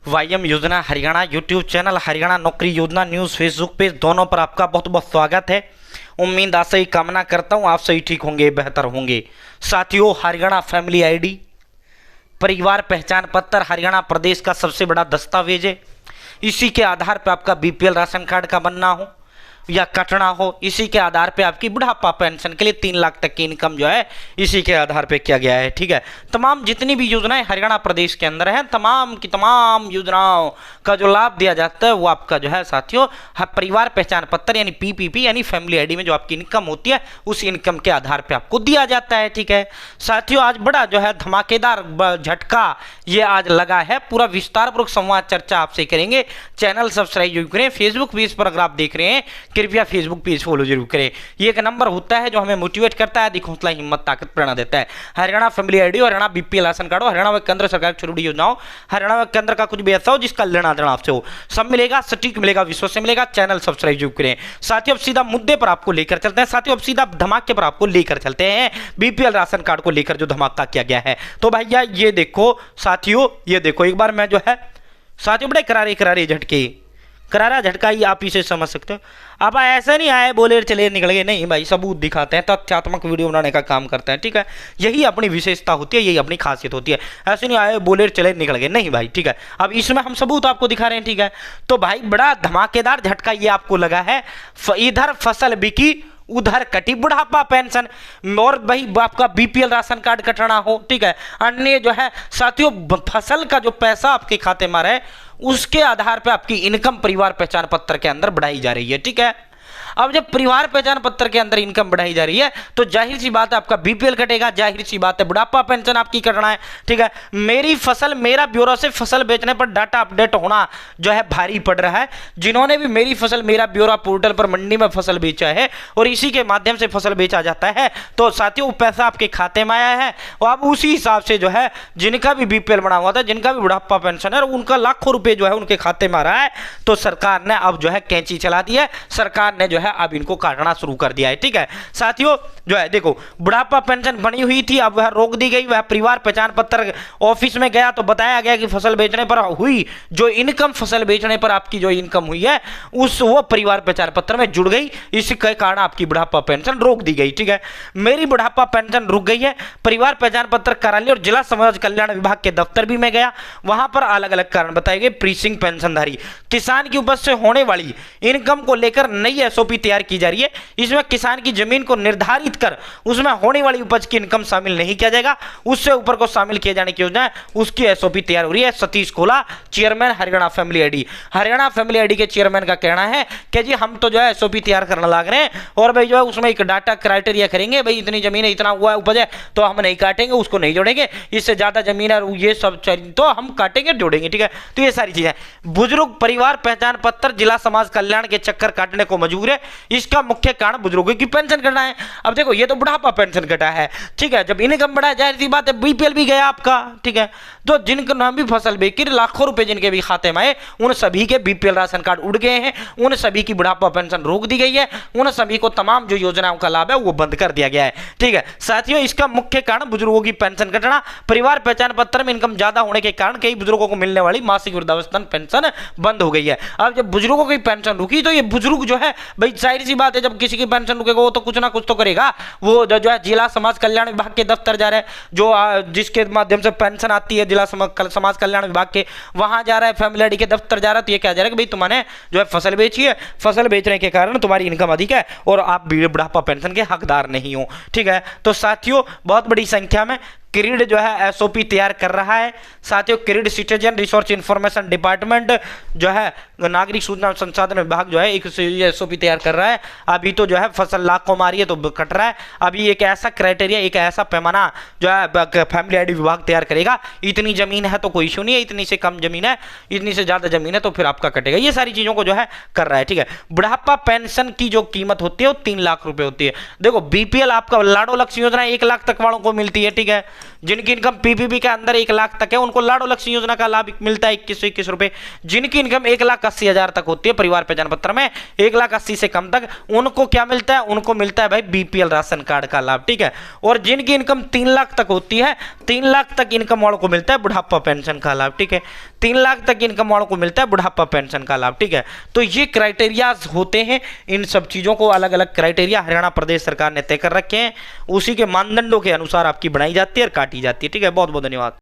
वाईएम योजना Haryana YouTube channel, Haryana नौकरी योजना न्यूज़ फेसबुक पेज, दोनों पर आपका बहुत बहुत स्वागत है। उम्मीद आशा ही कामना करता हूँ आप सही ठीक होंगे, बेहतर होंगे। साथियों, हरियाणा फैमिली आईडी परिवार पहचान पत्र हरियाणा प्रदेश का सबसे बड़ा दस्तावेज है। इसी के आधार पर आपका बीपीएल राशन कार्ड का बनना हो या कटना हो, इसी के आधार पे आपकी बुढ़ापा पेंशन के लिए 3 लाख तक की इनकम जो है इसी के आधार पे किया गया है। ठीक है, तमाम जितनी भी योजनाएं हरियाणा प्रदेश के अंदर हैं, तमाम की तमाम योजनाओं का जो लाभ दिया जाता है वो आपका जो है साथियों परिवार पहचान पत्र यानी पीपीपी यानी फैमिली आईडी में जो आपकी इनकम होती है उस इनकम के आधार पर आपको दिया जाता है। ठीक है साथियों, आज बड़ा जो है धमाकेदार झटका ये आज लगा है। पूरा विस्तारपूर्वक संवाद चर्चा आपसे करेंगे। चैनल सब्सक्राइब जरूर करें। फेसबुक पेज पर अगर आप देख रहे हैं कृपया फेसबुक पेज फॉलो जरूर करें। ये एक नंबर होता है जो हमें मोटिवेट करता है, हौसला हिम्मत ताकत प्रेरणा देता है। Haryana family ID, Haryana BPL ration card, Haryana व केंद्र सरकार की छोटी योजनाओं, हरियाणा व केंद्र का कुछ भी ऐसा हो जिसका लेना देना आपसे हो, सब मिलेगा, सटीक मिलेगा, विश्वास से मिलेगा। चैनल सब्सक्राइब जरूर करें। साथियों, अब सीधा मुद्दे पर आपको लेकर चलते हैं। साथियों, अब सीधा धमाके पर आपको लेकर चलते हैं। बीपीएल राशन कार्ड को लेकर जो धमाका किया गया है, तो भैया ये देखो साथियों, ये देखो एक बार मैं जो है साथियों बड़े करारे करारे झटके, करारा झटका ही आप इसे समझ सकते हो। अब ऐसा नहीं आए बोले चले निकल गए, नहीं भाई, सबूत दिखाते हैं, तथ्यात्मक वीडियो बनाने का काम करते हैं। ठीक है, यही अपनी विशेषता होती है, यही अपनी खासियत होती है। ऐसे नहीं आए बोले चले निकल गए, नहीं भाई। ठीक है, अब इसमें हम सबूत आपको दिखा रहे हैं। ठीक है, तो भाई बड़ा धमाकेदार झटका ये आपको लगा है। इधर फसल बिकी उधर कटी बुढ़ापा पेंशन, और भाई आपका बीपीएल राशन कार्ड कटना हो। ठीक है, अन्य जो है साथियों फसल का जो पैसा आपके खाते में आ रहा है उसके आधार पे आपकी इनकम परिवार पहचान पत्र के अंदर बढ़ाई जा रही है। ठीक है, अब जब परिवार पहचान पत्र के अंदर इनकम बढ़ाई जा रही है तो जाहिर सी बात है आपका बीपीएल कटेगा, जाहिर सी बात है बुढ़ापा पेंशन आपकी कटना है। ठीक है, मेरी फसल मेरा ब्यूरो से फसल बेचने पर डाटा अपडेट होना जो है भारी पड़ रहा है। जिन्होंने भी मेरी फसल मेरा ब्यूरो पोर्टल पर मंडी में फसल बेचा है और इसी के माध्यम से फसल बेचा जाता है, तो साथियों वो पैसा आपके खाते में आया है और अब उसी हिसाब से जो है जिनका भी बीपीएल बना हुआ था, जिनका भी बुढ़ापा पेंशन है, उनका लाखों रुपए जो है उनके खाते में आ रहा है। तो सरकार ने अब जो है कैंची चला दी है, सरकार ने जो है अब इनको काटना शुरू कर दिया है। ठीक है साथियों, जो है देखो बुढ़ापा पेंशन बनी हुई थी, अब वह रोक दी गई। वह परिवार पहचान पत्र ऑफिस में गया तो बताया गया कि फसल बेचने पर हुई जो इनकम, फसल बेचने पर आपकी जो इनकम हुई है उस वो परिवार पहचान पत्र में जुड़ गई, इसी के कारण आपकी बुढ़ापा पेंशन रोक दी गई। ठीक है, मेरी बुढ़ापा पेंशन रुक गई है, परिवार पहचान पत्र करा लिया और जिला समाज कल्याण विभाग के दफ्तर भी मैं गया, वहां पर अलग अलग कारण बताए गए। प्रीसिंग पेंशनधारी किसान की उपज से होने वाली इनकम को लेकर नई एसओपी तैयार की जा रही है। इसमें किसान की जमीन को निर्धारित कर उसमें होने वाली उपज की इनकम शामिल नहीं किया जाएगा, उससे ऊपर को शामिल किए जाने की योजना है, उसकी एसओपी तैयार हो रही है। Satish Cola, chairman Haryana family ID. Haryana family ID के चेयरमैन का कहना है कि जी हम तो जो है एसओपी तैयार करने लग रहे हैं और भाई जो है उसमें एक डाटा क्राइटेरिया करेंगे, भाई इतनी जमीन है, इतना हुआ उपज है तो हम नहीं काटेंगे, उसको नहीं जोड़ेंगे, इससे ज्यादा जमीन है ये सब तो हम काटेंगे जोड़ेंगे। ठीक है, तो ये सारी चीजें। बुजुर्ग परिवार पहचान पत्र जिला समाज कल्याण के चक्कर काटने को मजबूर है, इसका मुख्य कारण बुजुर्गों की पेंशन करना है। अब देखो ये तो बुढ़ापा पेंशन कटा है। ठीक है, जब इनकम बढ़ा जाहिर सी बात है बीपीएल भी गया आपका। ठीक है, तो जिनका नाम भी फसल बेची लाखों रुपए जिनके भी खाते में आए उन सभी के बीपीएल राशन कार्ड उड़ गए हैं, उन सभी की बुढ़ापा पेंशन रोक दी गई है, उन सभी को तमाम जो योजनाओं का लाभ है वो बंद कर दिया गया है। ठीक है साथियों, इसका मुख्य कारण बुजुर्गों की पेंशन कटना, परिवार पहचान पत्र में इनकम ज्यादा होने के कारण कई बुजुर्गों को मिलने वाली मासिक वृद्धावस्था पेंशन बंद हो गई है। अब जब बुजुर्गों की पेंशन रुकी तो ये बुजुर्ग जो है भाई जाहिर सी बात है जब किसी की पेंशन रुकेगा वो तो कुछ ना कुछ तो करेगा। वो जो है जिला समाज कल्याण विभाग के दफ्तर जा रहे हैं, जो जिसके माध्यम से पेंशन आती है जिला समाज कल्याण विभाग के, वहां जा रहा है, फैमिली आईडी के दफ्तर जा रहा है, तो ये क्या जा रहा है कि भाई तुमने जो है फसल बेची है, फसल बेचने के कारण तुम्हारी इनकम अधिक है और आप बुढ़ापा पेंशन के हकदार नहीं हो। ठीक है, तो साथियों बहुत बड़ी संख्या में क्रीड जो है एसओपी तैयार कर रहा है। साथियों creed citizen resource information department जो है नागरिक सूचना संसाधन विभाग जो है एक एसओपी तैयार कर रहा है। अभी तो जो है फसल लाखों मारी है तो कट रहा है, अभी एक ऐसा क्राइटेरिया, एक ऐसा पैमाना जो है फैमिली आईडी विभाग तैयार करेगा। इतनी जमीन है तो कोई इशू नहीं है, इतनी से कम जमीन है, इतनी से ज्यादा जमीन है तो फिर आपका कटेगा। ये सारी चीजों को जो है कर रहा है। ठीक है, बुढ़ापा पेंशन की जो कीमत होती है वो 3 लाख रुपए होती है। देखो बीपीएल आपका लाडो लक्ष्मी योजना 1 लाख तक वालों को मिलती है। ठीक है, जिनकी इनकम पीपीपी के अंदर 1 लाख तक है उनको लाडो लक्ष्मी योजना का लाभ मिलता है 2121 रुपए। जिनकी इनकम 1,80,000 तक होती है परिवार पहचान पत्र में 1,80,000 से कम तक, उनको क्या मिलता है? उनको मिलता है भाई बीपीएल राशन कार्ड का लाभ, ठीक है। और जिनकी इनकम 3 लाख तक होती है, 3 लाख तक इनकम वालों को मिलता है बुढ़ापा पेंशन का लाभ, ठीक है। 3 लाख तक इनकम वालों को मिलता है बुढ़ापा पेंशन का लाभ, ठीक है। तो ये क्राइटेरिया होते हैं, इन सब चीजों को अलग अलग क्राइटेरिया हरियाणा प्रदेश सरकार ने तय कर रखे हैं, उसी के मानदंडों के अनुसार आपकी बनाई जाती है और काटी जाती है, ठीक है। बहुत बहुत धन्यवाद।